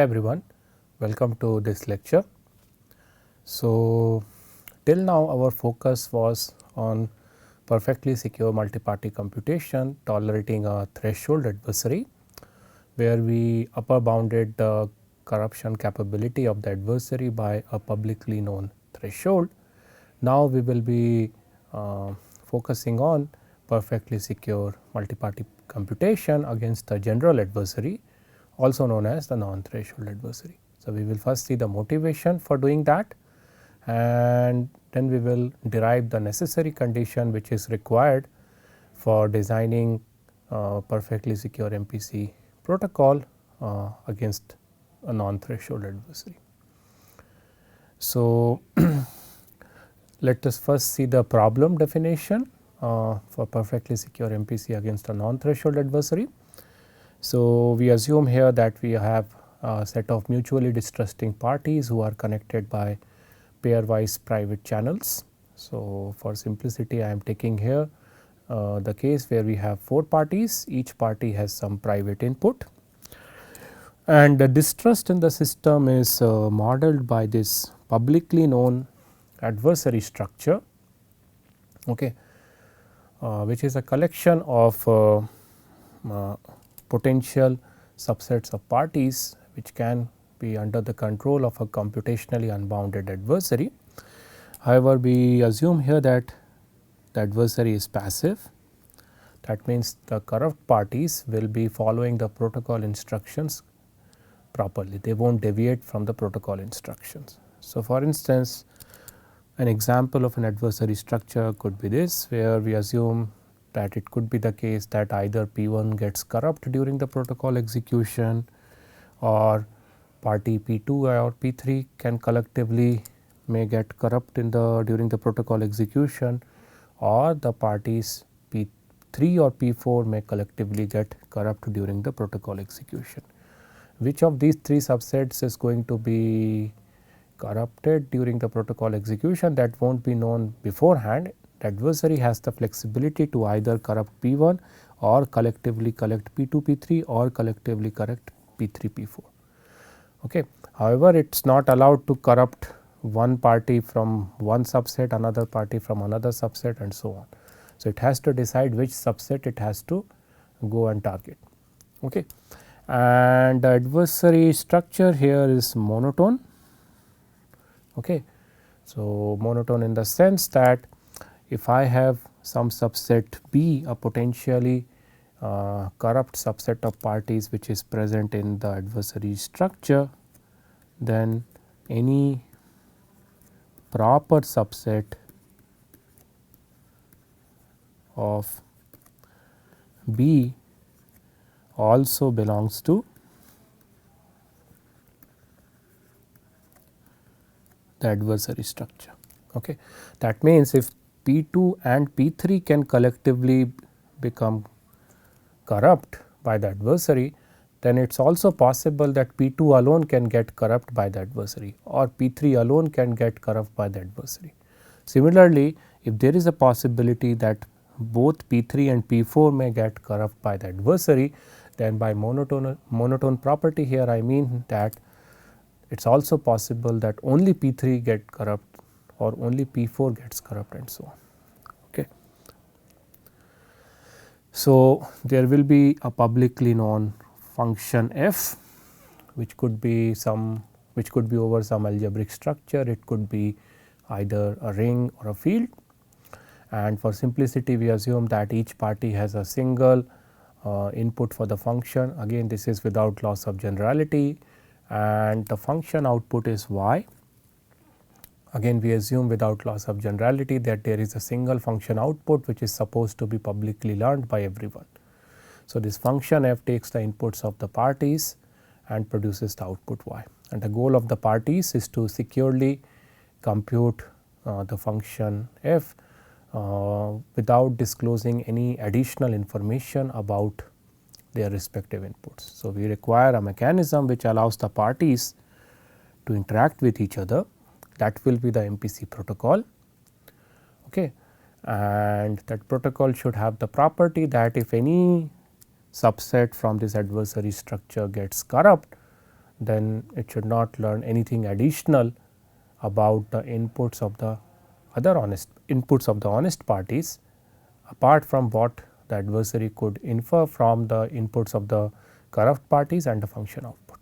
Hello everyone, welcome to this lecture. So, till now our focus was on perfectly secure multi-party computation tolerating a threshold adversary, where we upper bounded the corruption capability of the adversary by a publicly known threshold. Now, we will be focusing on perfectly secure multi-party computation against the general adversary, also known as the non-threshold adversary. So, we will first see the motivation for doing that, and then we will derive the necessary condition which is required for designing perfectly secure MPC protocol against a non-threshold adversary. So, let us first see the problem definition for perfectly secure MPC against a non-threshold adversary. So, we assume here that we have a set of mutually distrusting parties who are connected by pairwise private channels. So, for simplicity I am taking here the case where we have 4 parties, each party has some private input, and the distrust in the system is modeled by this publicly known adversary structure, okay, which is a collection of potential subsets of parties which can be under the control of a computationally unbounded adversary. However, we assume here that the adversary is passive. That means the corrupt parties will be following the protocol instructions properly, they will not deviate from the protocol instructions. So, for instance, an example of an adversary structure could be this, where we assume that it could be the case that either P1 gets corrupt during the protocol execution, or party P2 or P3 can collectively may get corrupt in the during the protocol execution, or the parties P3 or P4 may collectively get corrupt during the protocol execution. Which of these 3 subsets is going to be corrupted during the protocol execution, that will not be known beforehand. The adversary has the flexibility to either corrupt P1 or collectively corrupt P2 P3 or collectively corrupt P3 P4. Okay. However, it is not allowed to corrupt one party from one subset, another party from another subset, and so on. So, it has to decide which subset it has to go and target. Okay. And the adversary structure here is monotone. Okay. So, monotone in the sense that if I have some subset B, a potentially corrupt subset of parties which is present in the adversary structure, then any proper subset of B also belongs to the adversary structure. Okay. That means, if P2 and P3 can collectively become corrupt by the adversary, then it is also possible that P2 alone can get corrupt by the adversary, or P3 alone can get corrupt by the adversary. Similarly, if there is a possibility that both P3 and P4 may get corrupt by the adversary, then by monotone property here I mean that it is also possible that only P3 get corrupt or only P4 gets corrupt, and so on. Okay. So, there will be a publicly known function f, which could be over some algebraic structure, it could be either a ring or a field, and for simplicity we assume that each party has a single input for the function. Again, this is without loss of generality, and the function output is y. Again, we assume without loss of generality that there is a single function output which is supposed to be publicly learned by everyone. So, this function f takes the inputs of the parties and produces the output y, and the goal of the parties is to securely compute the function f without disclosing any additional information about their respective inputs. So, we require a mechanism which allows the parties to interact with each other, that will be the MPC protocol. Okay. And that protocol should have the property that if any subset from this adversary structure gets corrupt, then it should not learn anything additional about the inputs of the honest parties, apart from what the adversary could infer from the inputs of the corrupt parties and the function output.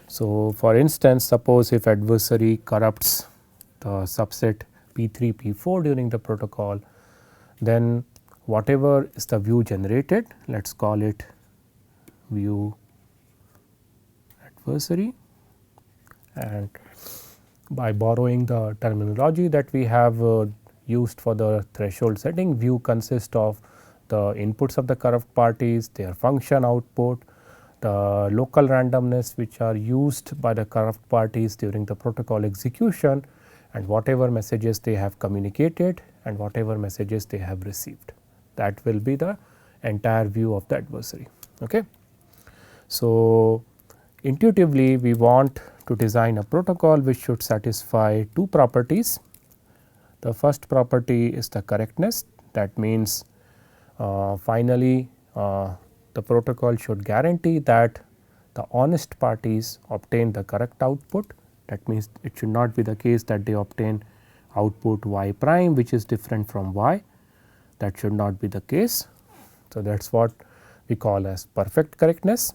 So, for instance, suppose if adversary corrupts the subset P3 P4 during the protocol, then whatever is the view generated, let us call it view adversary, and by borrowing the terminology that we have used for the threshold setting, view consists of the inputs of the corrupt parties, their function output, the local randomness which are used by the corrupt parties during the protocol execution, and whatever messages they have communicated and whatever messages they have received. That will be the entire view of the adversary. Okay. So, intuitively we want to design a protocol which should satisfy two properties. The first property is the correctness, that means finally the protocol should guarantee that the honest parties obtain the correct output. That means it should not be the case that they obtain output y prime which is different from y, that should not be the case. So, that is what we call as perfect correctness.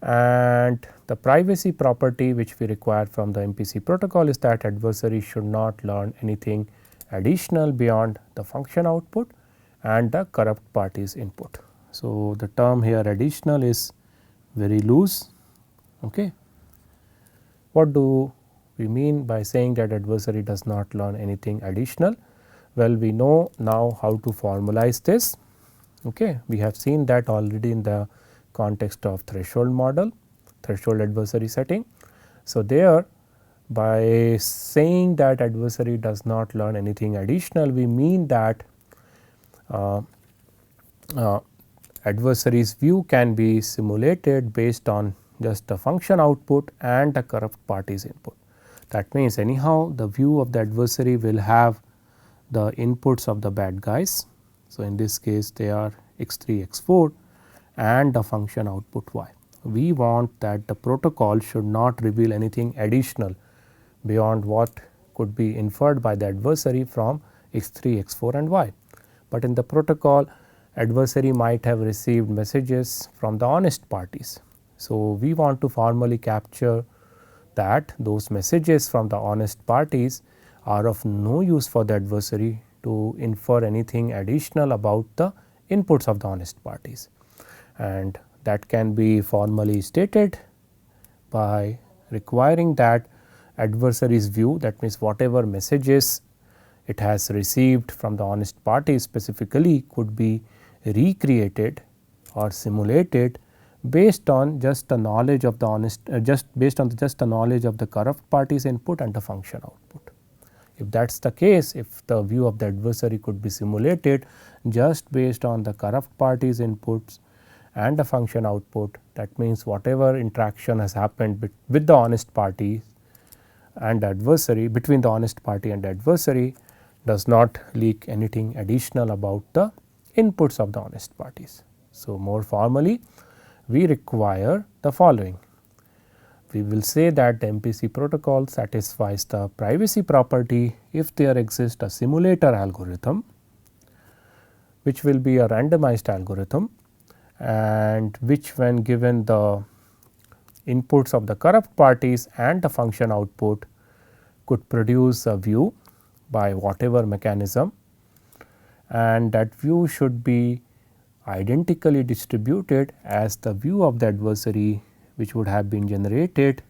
And the privacy property which we require from the MPC protocol is that adversary should not learn anything additional beyond the function output and the corrupt parties input. So, the term here additional is very loose. Okay. What do we mean by saying that adversary does not learn anything additional? Well, we know now how to formalize this. Okay. We have seen that already in the context of threshold model, threshold adversary setting. So, there by saying that adversary does not learn anything additional, we mean that adversary's view can be simulated based on just the function output and the corrupt parties input. That means anyhow the view of the adversary will have the inputs of the bad guys. So, in this case they are x3 x4 and the function output y. We want that the protocol should not reveal anything additional beyond what could be inferred by the adversary from x3 x4 and y. But in the protocol adversary might have received messages from the honest parties. So, we want to formally capture that those messages from the honest parties are of no use for the adversary to infer anything additional about the inputs of the honest parties, and that can be formally stated by requiring that adversary's view, that means whatever messages it has received from the honest parties specifically could be recreated or simulated based on just the knowledge of the honest based on just the knowledge of the corrupt parties input and the function output. If that is the case, if the view of the adversary could be simulated just based on the corrupt parties inputs and the function output, that means whatever interaction has happened with the honest party and adversary, between the honest party and adversary, does not leak anything additional about the inputs of the honest parties. So, more formally we require the following. We will say that the MPC protocol satisfies the privacy property if there exists a simulator algorithm which will be a randomized algorithm, and which when given the inputs of the corrupt parties and the function output could produce a view by whatever mechanism, and that view should be identically distributed as the view of the adversary which would have been generated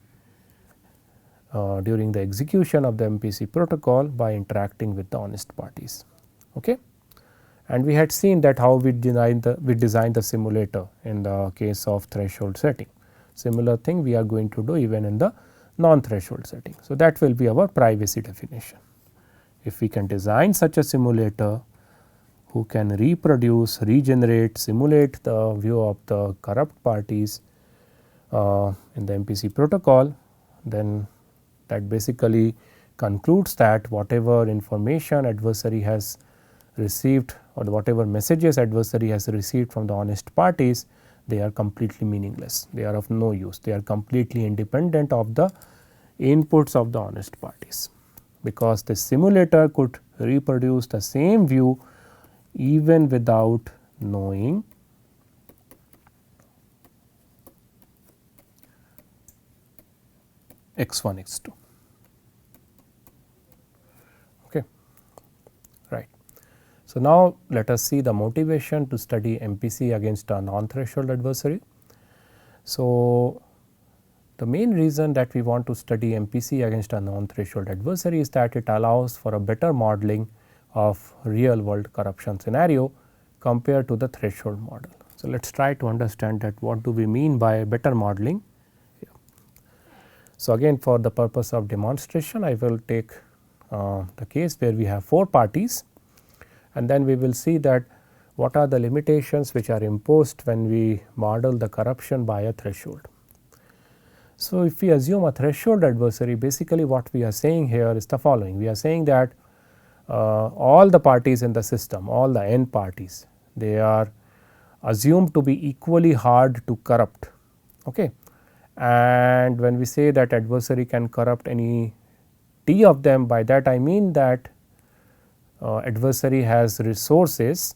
during the execution of the MPC protocol by interacting with the honest parties. Okay. And we had seen that how we designed the simulator in the case of threshold setting. Similar thing we are going to do even in the non-threshold setting. So, that will be our privacy definition. If we can design such a simulator who can reproduce, regenerate, simulate the view of the corrupt parties in the MPC protocol, then that basically concludes that whatever information adversary has received or whatever messages adversary has received from the honest parties, they are completely meaningless, they are of no use, they are completely independent of the inputs of the honest parties, because the simulator could reproduce the same view even without knowing x1 x2. Okay. Right. So, now let us see the motivation to study MPC against a non-threshold adversary. So, the main reason that we want to study MPC against a non-threshold adversary is that it allows for a better modeling of real world corruption scenario compared to the threshold model. So, let us try to understand that what do we mean by better modeling. So, again for the purpose of demonstration I will take the case where we have 4 parties, and then we will see that what are the limitations which are imposed when we model the corruption by a threshold. So, if we assume a threshold adversary, basically what we are saying here is the following. We are saying that all the parties in the system, all the n parties, they are assumed to be equally hard to corrupt. Okay. And when we say that adversary can corrupt any t of them, by that I mean that adversary has resources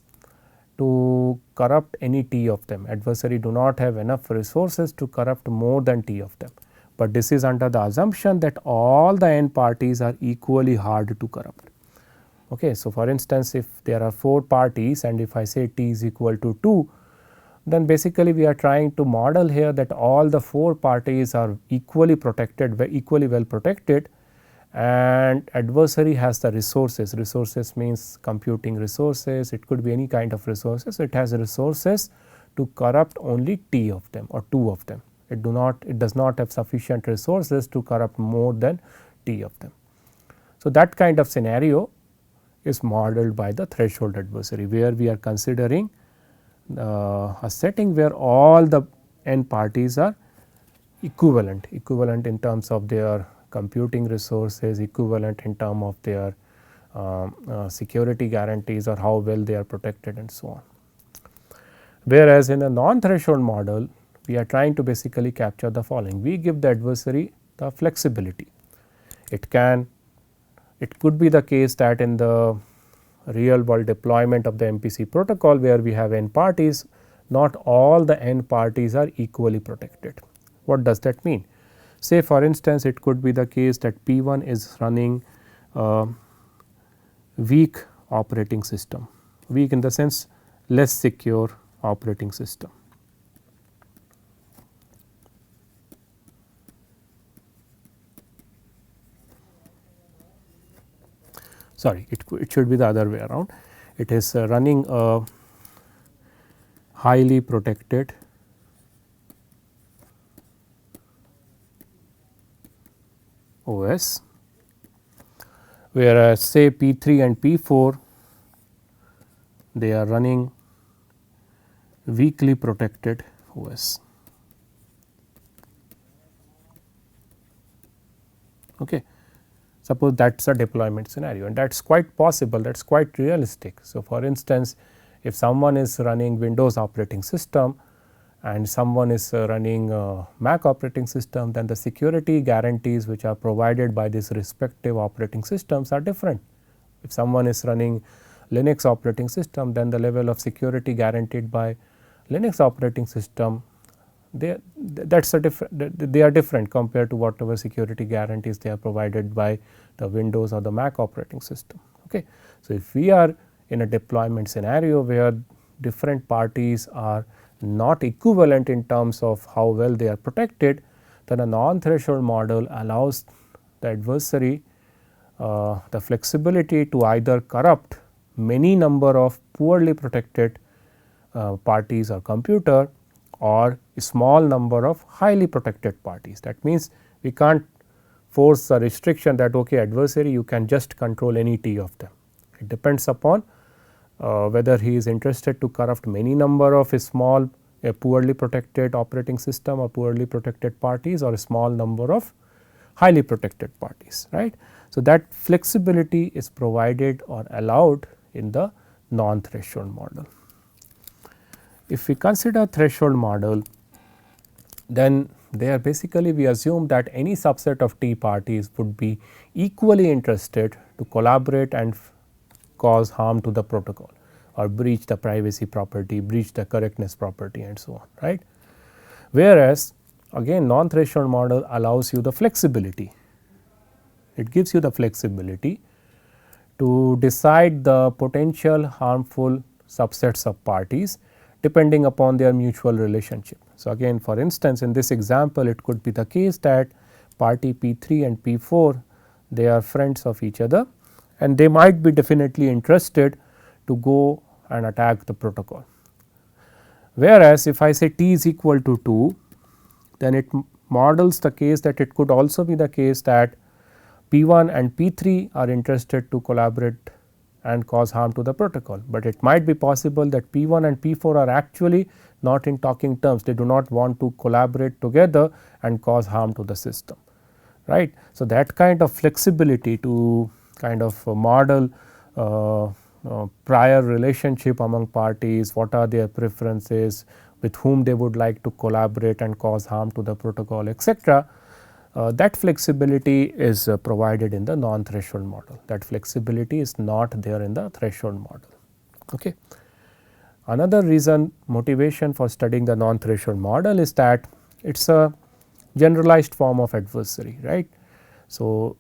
to corrupt any t of them. Adversary do not have enough resources to corrupt more than t of them, but this is under the assumption that all the n parties are equally hard to corrupt. Okay. So, for instance, if there are 4 parties and if I say t is equal to 2, then basically we are trying to model here that all the 4 parties are equally protected, equally well protected, and adversary has the resources. Resources means computing resources, it could be any kind of resources. It has resources to corrupt only t of them or 2 of them. It does not have sufficient resources to corrupt more than t of them. So, that kind of scenario is modeled by the threshold adversary, where we are considering a setting where all the n parties are equivalent in terms of their computing resources, equivalent in terms of their security guarantees or how well they are protected and so on. Whereas, in a non-threshold model we are trying to basically capture the following. We give the adversary the flexibility. It could be the case that in the real world deployment of the MPC protocol, where we have n parties, not all the n parties are equally protected. What does that mean? Say for instance, it could be the case that P1 is running a weak operating system, weak in the sense less secure operating system. Sorry, it should be the other way around. It is running a highly protected OS, whereas say P3 and P4 they are running weakly protected OS. Okay. Suppose that is a deployment scenario, and that is quite possible, that is quite realistic. So, for instance, if someone is running Windows operating system and someone is running Mac operating system, then the security guarantees which are provided by these respective operating systems are different. If someone is running Linux operating system, then the level of security guaranteed by Linux operating system, they are different compared to whatever security guarantees they are provided by the Windows or the Mac operating system. Okay. So, if we are in a deployment scenario where different parties are not equivalent in terms of how well they are protected, then a non-threshold model allows the adversary the flexibility to either corrupt many number of poorly protected parties or computer, or a small number of highly protected parties. That means, we can't force a restriction that okay, adversary you can just control any t of them. It depends upon whether he is interested to corrupt many number of a small poorly protected operating system or poorly protected parties, or a small number of highly protected parties, right. So, that flexibility is provided or allowed in the non-threshold model. if we consider threshold model, then there basically we assume that any subset of T parties would be equally interested to collaborate and cause harm to the protocol or breach the privacy property, breach the correctness property and so on, right. Whereas, again non-threshold model allows you the flexibility, it gives you the flexibility to decide the potential harmful subsets of parties depending upon their mutual relationship. So, again for instance in this example it could be the case that party P3 and P4 they are friends of each other and they might be definitely interested to go and attack the protocol. Whereas, if I say T is equal to 2, then it models the case that it could also be the case that P1 and P3 are interested to collaborate and cause harm to the protocol, but it might be possible that P1 and P4 are actually not in talking terms, they do not want to collaborate together and cause harm to the system, right. So, that kind of flexibility to kind of model prior relationship among parties, what are their preferences, with whom they would like to collaborate and cause harm to the protocol, etc. That flexibility is provided in the non-threshold model. That flexibility is not there in the threshold model. Okay. Another reason motivation for studying the non-threshold model is that it is a generalized form of adversary, right. So,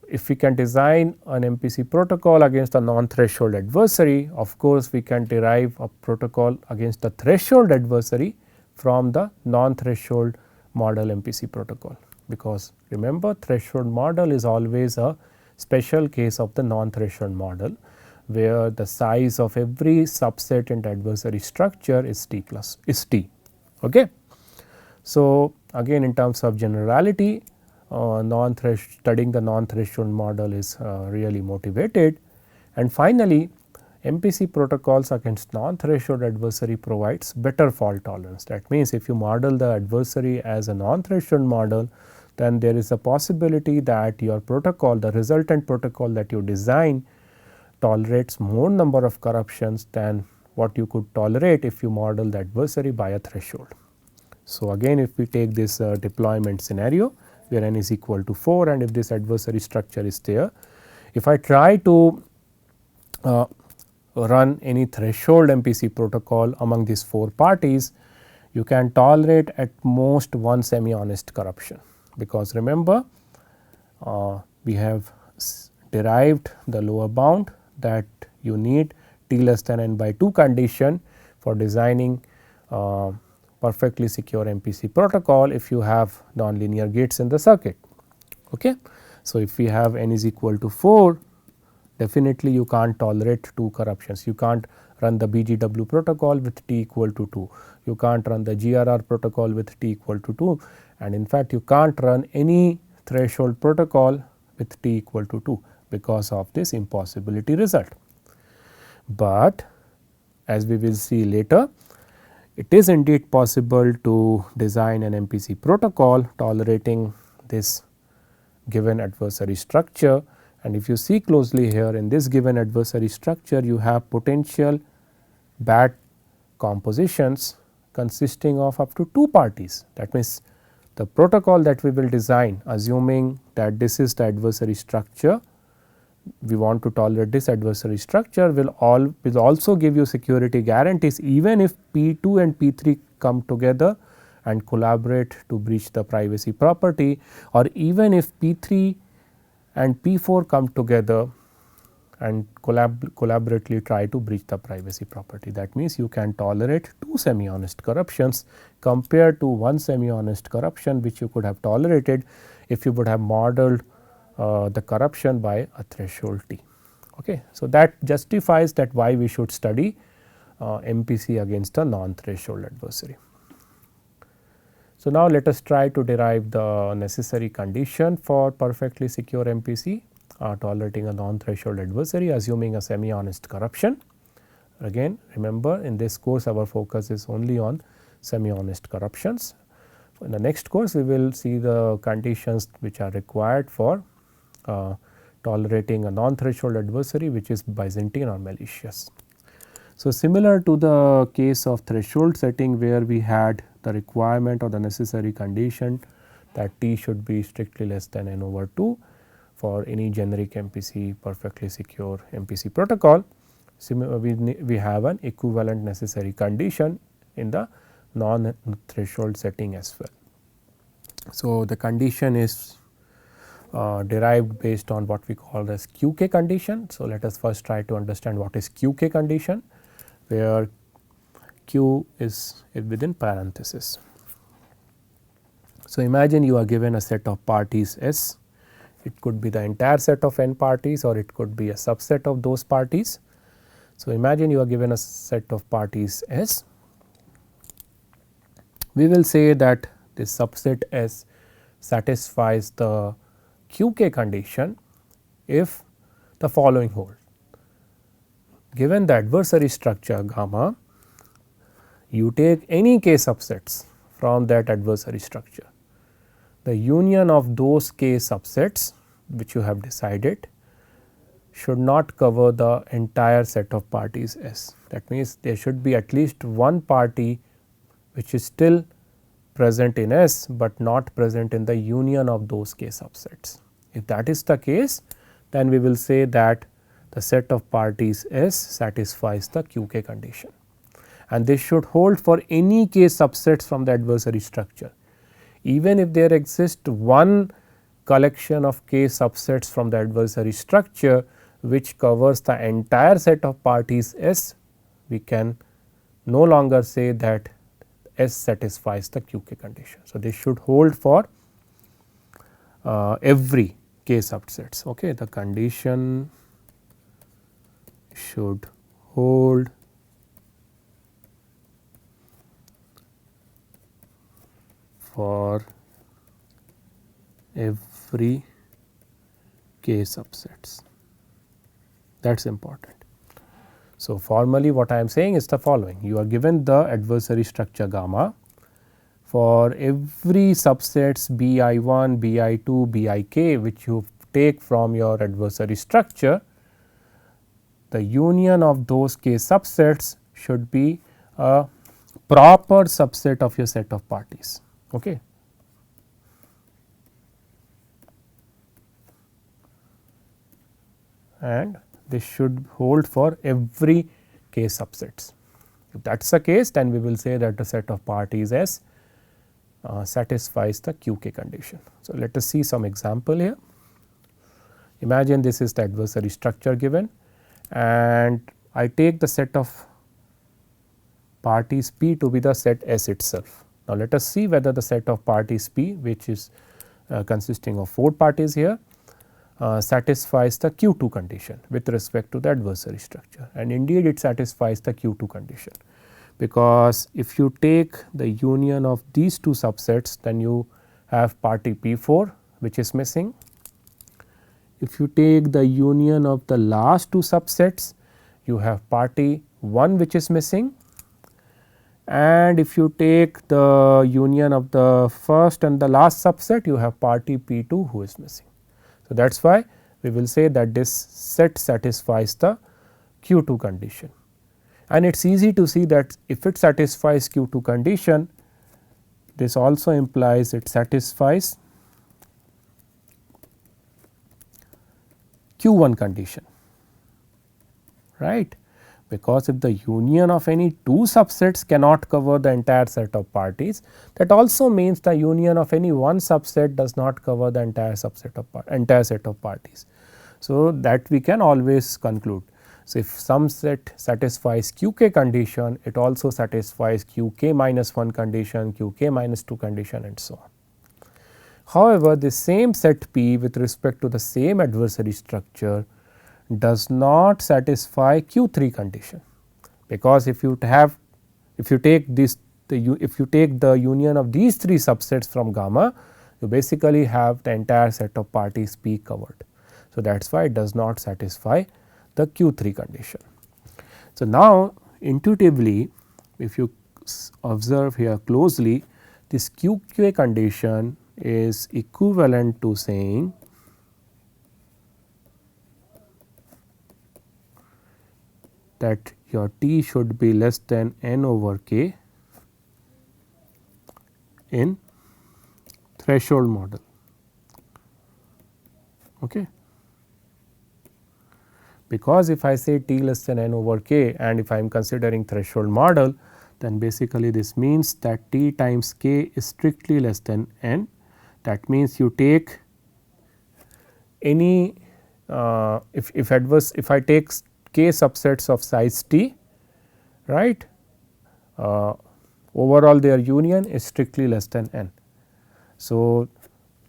if we can design an MPC protocol against a non-threshold adversary, of course, we can derive a protocol against a threshold adversary from the non-threshold model MPC protocol, because remember threshold model is always a special case of the non-threshold model, where the size of every subset in the adversary structure is T plus is T. Okay. So, again in terms of generality, studying the non-threshold model is really motivated. And finally, MPC protocols against non-threshold adversary provides better fault tolerance. That means, if you model the adversary as a non-threshold model, then there is a possibility that your protocol, the resultant protocol that you design, tolerates more number of corruptions than what you could tolerate if you model the adversary by a threshold. So, again if we take this deployment scenario where n is equal to 4 and if this adversary structure is there, if I try to run any threshold MPC protocol among these 4 parties, you can tolerate at most one semi-honest corruption, because remember we have derived the lower bound that you need T less than n by 2 condition for designing perfectly secure MPC protocol if you have nonlinear gates in the circuit. Okay. So, if we have n is equal to 4, definitely you can't tolerate 2 corruptions. You can't run the BGW protocol with T equal to 2, you can't run the GRR protocol with T equal to 2, and in fact you can't run any threshold protocol with T equal to 2 because of this impossibility result. But as we will see later, it is indeed possible to design an MPC protocol tolerating this given adversary structure, and if you see closely here in this given adversary structure, you have potential bad compositions consisting of up to 2 parties. That means, the protocol that we will design, assuming that this is the adversary structure, we want to tolerate this adversary structure, will also give you security guarantees even if P2 and P3 come together and collaborate to breach the privacy property, or even if P3 and P4 come together and collaboratively try to breach the privacy property. That means, you can tolerate 2 semi-honest corruptions compared to 1 semi-honest corruption which you could have tolerated if you would have modeled the corruption by a threshold T. Okay. So, that justifies that why we should study MPC against a non-threshold adversary. So, now let us try to derive the necessary condition for perfectly secure MPC tolerating a non-threshold adversary assuming a semi-honest corruption. Again remember, in this course our focus is only on semi-honest corruptions. In the next course we will see the conditions which are required for tolerating a non-threshold adversary which is Byzantine or malicious. So, similar to the case of threshold setting where we had the requirement or the necessary condition that T should be strictly less than n over 2 for any generic MPC perfectly secure MPC protocol. We have an equivalent necessary condition in the non threshold setting as well. So, the condition is derived based on what we call as QK condition. So, let us first try to understand what is QK condition, where Q is within parenthesis. So, imagine you are given a set of parties S, it could be the entire set of n parties or it could be a subset of those parties. So, imagine you are given a set of parties S, we will say that this subset S satisfies the QK condition if the following hold. Given the adversary structure gamma, you take any k subsets from that adversary structure. The union of those k subsets which you have decided should not cover the entire set of parties S. That means, there should be at least one party which is still present in S, but not present in the union of those k subsets. If that is the case, then we will say that the set of parties S satisfies the QK condition, and this should hold for any k subsets from the adversary structure. Even if there exists one collection of k subsets from the adversary structure which covers the entire set of parties S, we can no longer say that S satisfies the QK condition. So, this should hold for every k subsets. Okay. The condition should hold for every k subsets, that is important. So, formally what I am saying is the following: you are given the adversary structure gamma for every subsets Bi1, Bi2, Bik which you take from your adversary structure, the union of those k subsets should be a proper subset of your set of parties. Okay. And this should hold for every k subsets. If that is the case, then we will say that the set of parties S satisfies the QK condition. So, let us see some example here. Imagine this is the adversary structure given, and I take the set of parties P to be the set S itself. Now, let us see whether the set of parties P, which is consisting of 4 parties here, satisfies the Q2 condition with respect to the adversary structure, and indeed it satisfies the Q2 condition, because if you take the union of these two subsets, then you have party P4 which is missing. If you take the union of the last two subsets, you have party 1 which is missing, and if you take the union of the first and the last subset, you have party P2 who is missing. So, that is why we will say that this set satisfies the Q2 condition, and it is easy to see that if it satisfies Q2 condition, this also implies it satisfies Q1 condition, right, because if the union of any two subsets cannot cover the entire set of parties, that also means the union of any one subset does not cover the entire set of parties. So, that we can always conclude. So, if some set satisfies QK condition, it also satisfies QK minus 1 condition, QK minus 2 condition, and so on. However, the same set P with respect to the same adversary structure does not satisfy Q3 condition, because if you take the union of these 3 subsets from gamma, you basically have the entire set of parties P covered. So, that is why it does not satisfy the Q3 condition. So, now intuitively, if you observe here closely, this QK condition is equivalent to saying that your T should be less than n over k in threshold model. Okay. Because if I say T less than n over k and if I am considering threshold model, then basically this means that T times k is strictly less than n. That means you take any if I take k subsets of size T, right, overall their union is strictly less than n. So,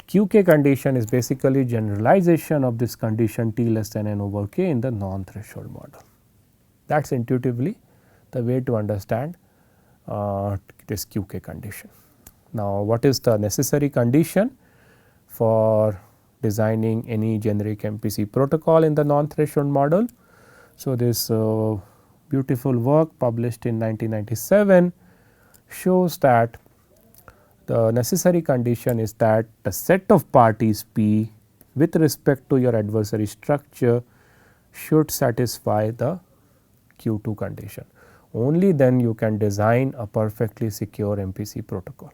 QK condition is basically generalization of this condition T less than n over k in the non-threshold model. That is intuitively the way to understand this QK condition. Now, what is the necessary condition for designing any generic MPC protocol in the non-threshold model? So, this beautiful work published in 1997 shows that the necessary condition is that the set of parties P with respect to your adversary structure should satisfy the Q2 condition. Only then you can design a perfectly secure MPC protocol.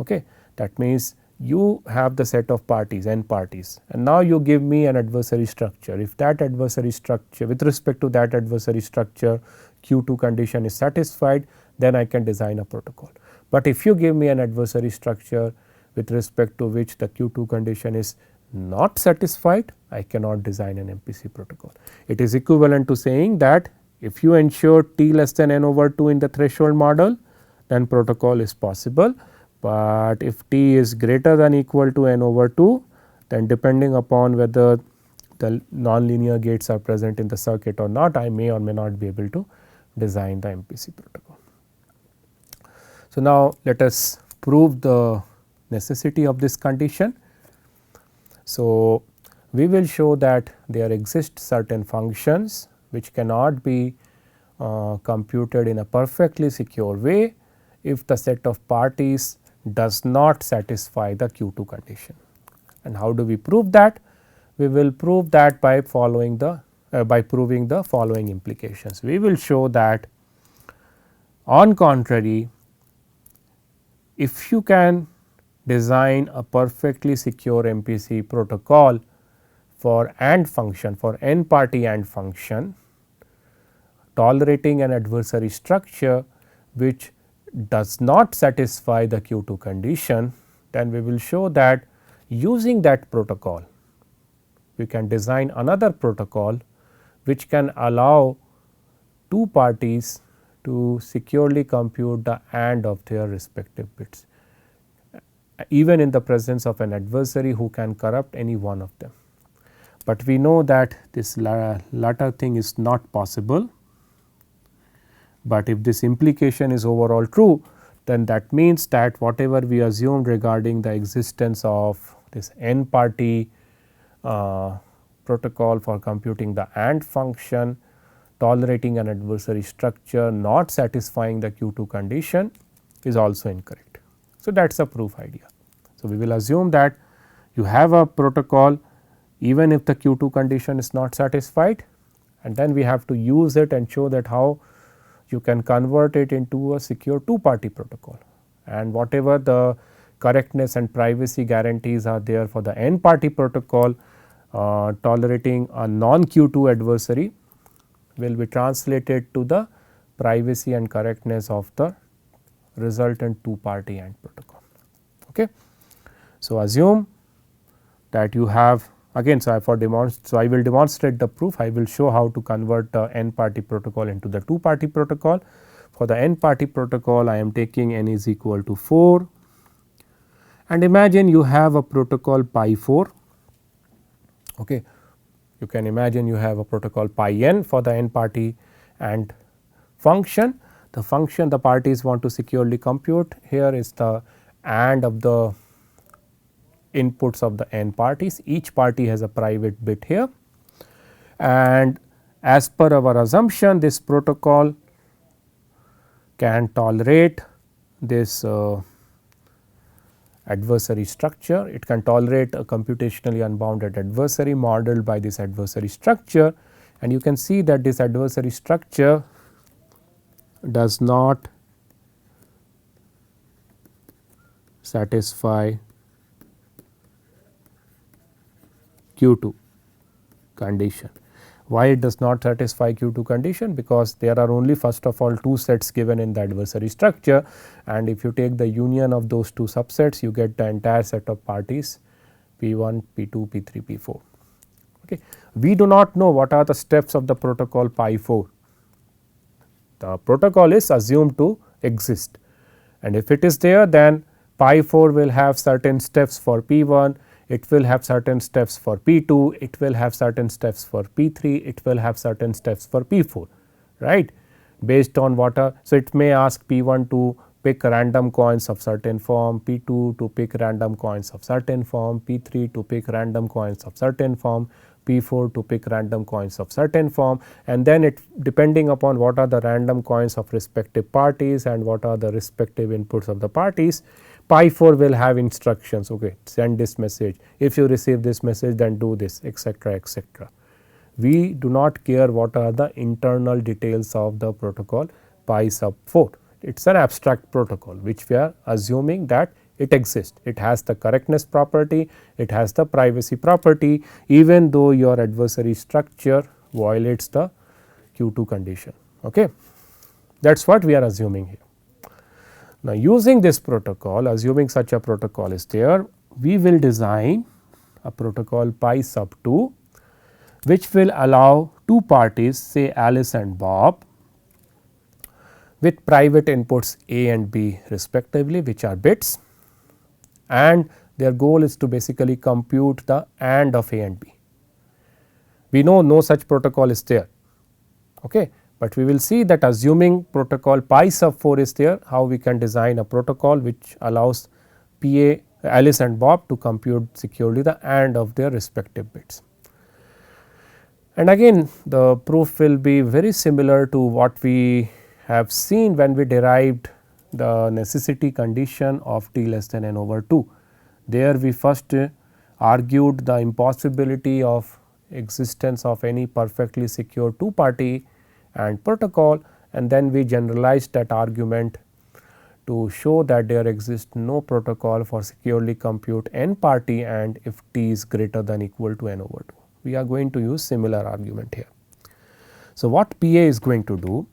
Okay. That means you have the set of parties n parties and now you give me an adversary structure. If that adversary structure with respect to that adversary structure Q2 condition is satisfied, then I can design a protocol. But if you give me an adversary structure with respect to which the Q2 condition is not satisfied, I cannot design an MPC protocol. It is equivalent to saying that if you ensure T less than n over 2 in the threshold model, then protocol is possible. But if T is greater than equal to n over 2, then depending upon whether the nonlinear gates are present in the circuit or not, I may or may not be able to design the MPC protocol. So, now let us prove the necessity of this condition. So, we will show that there exist certain functions which cannot be computed in a perfectly secure way if the set of parties does not satisfy the Q2 condition. And how do we prove that? We will prove that by following the by proving the following implications. We will show that on contrary, if you can design a perfectly secure MPC protocol for AND function, for n party AND function, tolerating an adversary structure which does not satisfy the Q2 condition, then we will show that using that protocol we can design another protocol which can allow two parties to securely compute the AND of their respective bits, even in the presence of an adversary who can corrupt any one of them. But we know that this latter thing is not possible, but if this implication is overall true, then that means that whatever we assumed regarding the existence of this n party protocol for computing the AND function tolerating an adversary structure not satisfying the Q2 condition is also incorrect. So, that is a proof idea. So, we will assume that you have a protocol even if the Q2 condition is not satisfied, and then we have to use it and show that how you can convert it into a secure two party protocol, and whatever the correctness and privacy guarantees are there for the n party protocol tolerating a non Q2 adversary will be translated to the privacy and correctness of the resultant two party AND protocol. Okay. So, assume that you have again, so I will demonstrate the proof. I will show how to convert the n party protocol into the two party protocol. For the n party protocol, I am taking n is equal to 4, and imagine you have a protocol pi 4. Okay. You can imagine you have a protocol pi n for the n party AND function. The function the parties want to securely compute here is the AND of the inputs of the n parties. Each party has a private bit here, and as per our assumption this protocol can tolerate this adversary structure. It can tolerate a computationally unbounded adversary modeled by this adversary structure, and you can see that this adversary structure does not satisfy Q2 condition. Why it does not satisfy Q2 condition? Because there are only first of all two sets given in the adversary structure, and if you take the union of those two subsets, you get the entire set of parties P1, P2, P3, P4. Okay. We do not know what are the steps of the protocol pi 4. The protocol is assumed to exist, and if it is there, then pi 4 will have certain steps for P1, it will have certain steps for P2, it will have certain steps for P3, it will have certain steps for P4, right, based on what are. So, it may ask P1 to pick random coins of certain form, P2 to pick random coins of certain form, P3 to pick random coins of certain form, P4 to pick random coins of certain form, and then it depending upon what are the random coins of respective parties and what are the respective inputs of the parties, pi 4 will have instructions, okay, send this message, if you receive this message then do this, etc., etc. We do not care what are the internal details of the protocol pi sub 4. It is an abstract protocol which we are assuming that it exists. It has the correctness property, it has the privacy property, even though your adversary structure violates the Q2 condition. Okay. That is what we are assuming here. Now, using this protocol, assuming such a protocol is there, we will design a protocol pi sub 2 which will allow two parties, say Alice and Bob, with private inputs A and B respectively, which are bits, and their goal is to basically compute the AND of A and B. We know no such protocol is there, okay, but we will see that assuming protocol pi sub 4 is there, how we can design a protocol which allows PA Alice and Bob to compute securely the AND of their respective bits. And again the proof will be very similar to what we have seen when we derived the necessity condition of t less than n over 2. There we first argued the impossibility of existence of any perfectly secure two party and protocol, and then we generalized that argument to show that there exists no protocol for securely compute n party and if t is greater than equal to n over 2. We are going to use similar argument here. So, what PA is going to do?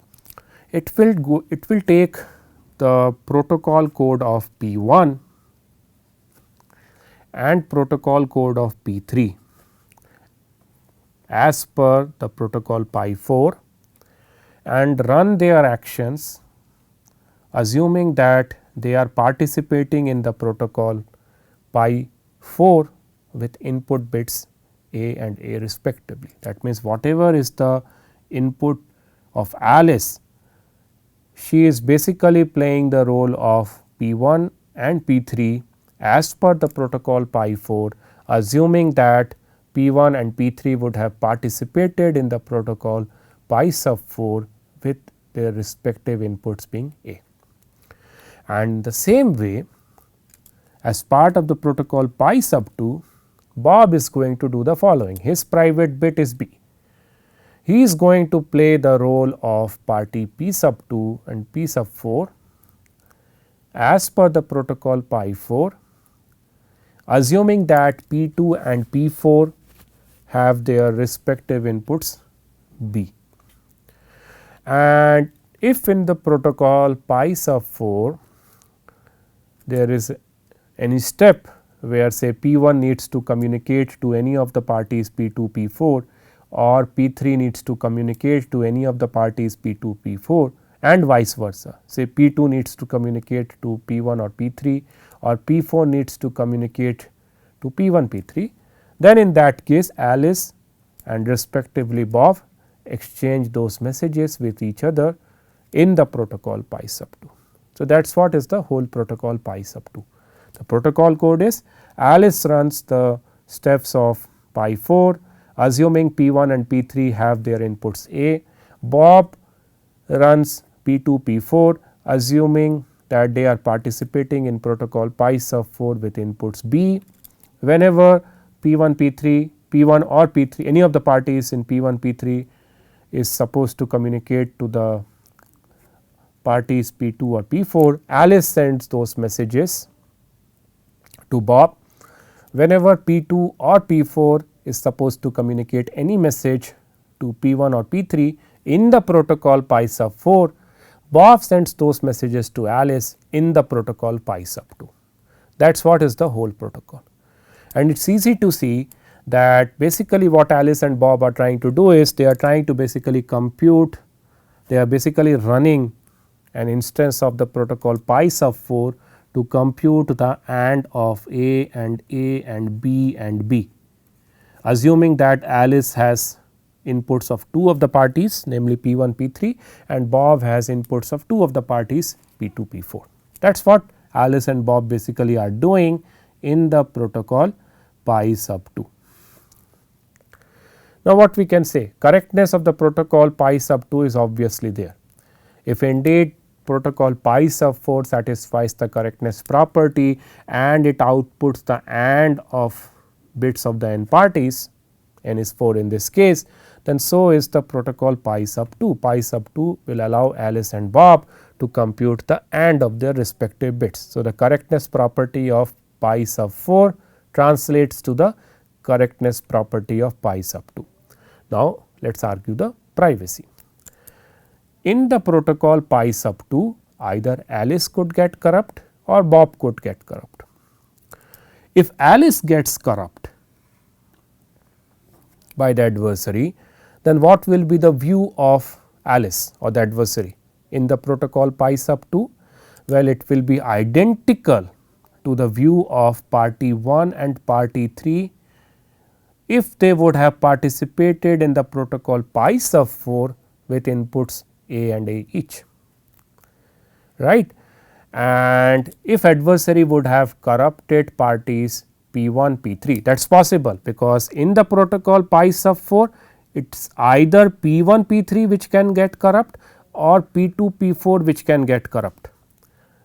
It will take the protocol code of P1 and protocol code of P3 as per the protocol pi 4 and run their actions assuming that they are participating in the protocol pi 4 with input bits A and A respectively. That means, whatever is the input of Alice, she is basically playing the role of P1 and P3 as per the protocol pi 4, assuming that P1 and P3 would have participated in the protocol pi sub 4 with their respective inputs being A. And the same way, as part of the protocol pi sub 2, Bob is going to do the following. His private bit is B. He is going to play the role of party P sub 2 and P sub 4 as per the protocol pi 4, assuming that P2 and P4 have their respective inputs B. And if in the protocol pi sub 4 there is any step where say P1 needs to communicate to any of the parties P2, P4, or P3 needs to communicate to any of the parties P2, P4 and vice versa. Say P2 needs to communicate to P1 or P3 or P4 needs to communicate to P1, P3, then in that case Alice and respectively Bob exchange those messages with each other in the protocol pi sub 2. So, that is what is the whole protocol pi sub 2. The protocol code is Alice runs the steps of pi 4 assuming P1 and P3 have their inputs A, Bob runs P2, P4 assuming that they are participating in protocol pi sub 4 with inputs B. Whenever P1, P3, P1 or P3 any of the parties in P1, P3 is supposed to communicate to the parties P2 or P4, Alice sends those messages to Bob. Whenever P2 or P4 is supposed to communicate any message to P1 or P3 in the protocol pi sub 4, Bob sends those messages to Alice in the protocol pi sub 2. That is what is the whole protocol. And it is easy to see that basically what Alice and Bob are trying to do is they are trying to basically compute, they are basically running an instance of the protocol pi sub 4 to compute the AND of A and B and B, assuming that Alice has inputs of 2 of the parties, namely P1, P3, and Bob has inputs of 2 of the parties P2, P4. That is what Alice and Bob basically are doing in the protocol pi sub 2. Now, what we can say, correctness of the protocol pi sub 2 is obviously there. If indeed protocol pi sub 4 satisfies the correctness property and it outputs the AND of bits of the n parties, n is 4 in this case, then so is the protocol pi sub 2. Pi sub 2 will allow Alice and Bob to compute the AND of their respective bits. So, the correctness property of pi sub 4 translates to the correctness property of pi sub 2. Now, let us argue the privacy. In the protocol pi sub 2, either Alice could get corrupt or Bob could get corrupt. If Alice gets corrupt by the adversary, then what will be the view of Alice or the adversary in the protocol pi sub 2? Well, it will be identical to the view of party 1 and party 3 if they would have participated in the protocol pi sub 4 with inputs A and A each, right. And if adversary would have corrupted parties P1, P3, that is possible, because in the protocol pi sub 4 it is either P1, P3 which can get corrupt or P2, P4 which can get corrupt,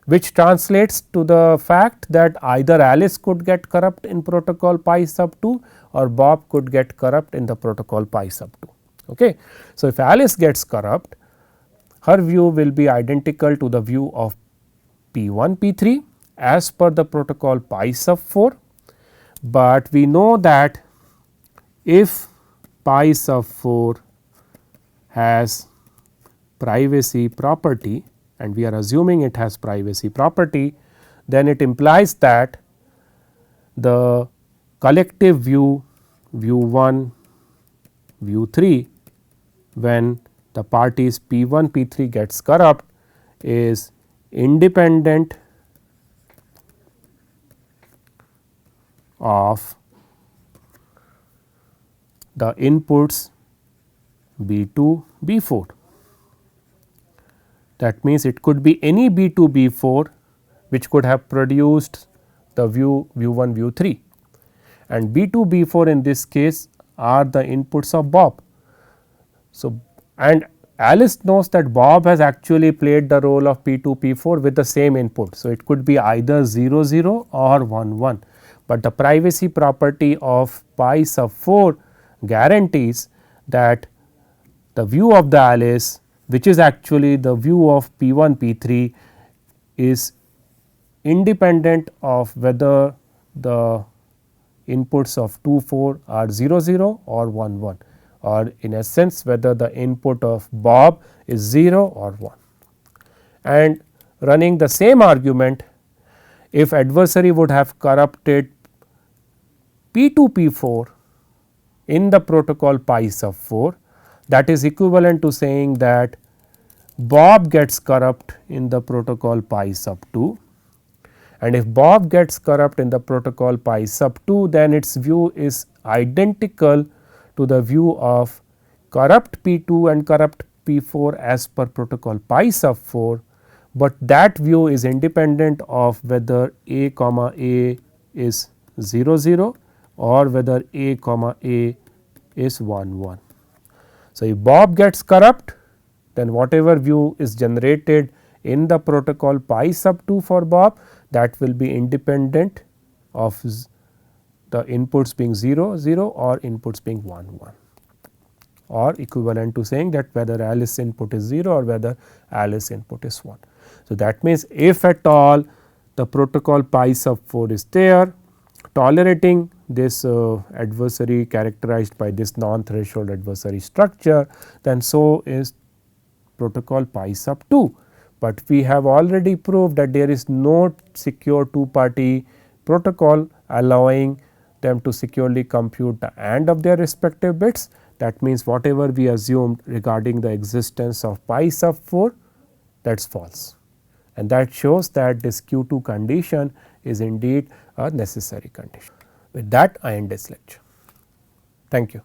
which translates to the fact that either Alice could get corrupt in protocol pi sub 2 or Bob could get corrupt in the protocol pi sub 2. Okay. So, if Alice gets corrupt, her view will be identical to the view of P1, P3 as per the protocol pi sub 4, but we know that if pi sub 4 has privacy property, and we are assuming it has privacy property, then it implies that the collective view, view 1, view 3, when the parties P1, P3 gets corrupt is independent of the inputs B2, B4. That means, it could be any B2, B4 which could have produced the view, view 1, view 3, and B2, B4 in this case are the inputs of Bob. So, and Alice knows that Bob has actually played the role of P2, P4 with the same input. So, it could be either 0, 0 or 1, 1, but the privacy property of pi sub 4 guarantees that the view of the Alice, which is actually the view of P1, P3, is independent of whether the inputs of 2, 4 are 0, 0 or 1, 1, or in essence whether the input of Bob is 0 or 1. And running the same argument, if adversary would have corrupted P2, P4 in the protocol pi sub 4, that is equivalent to saying that Bob gets corrupt in the protocol pi sub 2, and if Bob gets corrupt in the protocol pi sub 2, then its view is identical to the view of corrupt P2 and corrupt P4 as per protocol pi sub 4, but that view is independent of whether A comma A is 0, 0 or whether A comma A is 1, 1. So, if Bob gets corrupt, then whatever view is generated in the protocol pi sub 2 for Bob, that will be independent of the inputs being 0, 0 or inputs being 1, 1. or equivalent to saying that whether Alice input is 0 or whether Alice input is 1. So, that means if at all the protocol pi sub 4 is there tolerating this adversary characterized by this non-threshold adversary structure, then so is protocol pi sub 2. But we have already proved that there is no secure two party protocol allowing them to securely compute the AND of their respective bits. That means whatever we assumed regarding the existence of pi sub 4, that is false, and that shows that this Q2 condition is indeed a necessary condition. With that, I end this lecture. Thank you.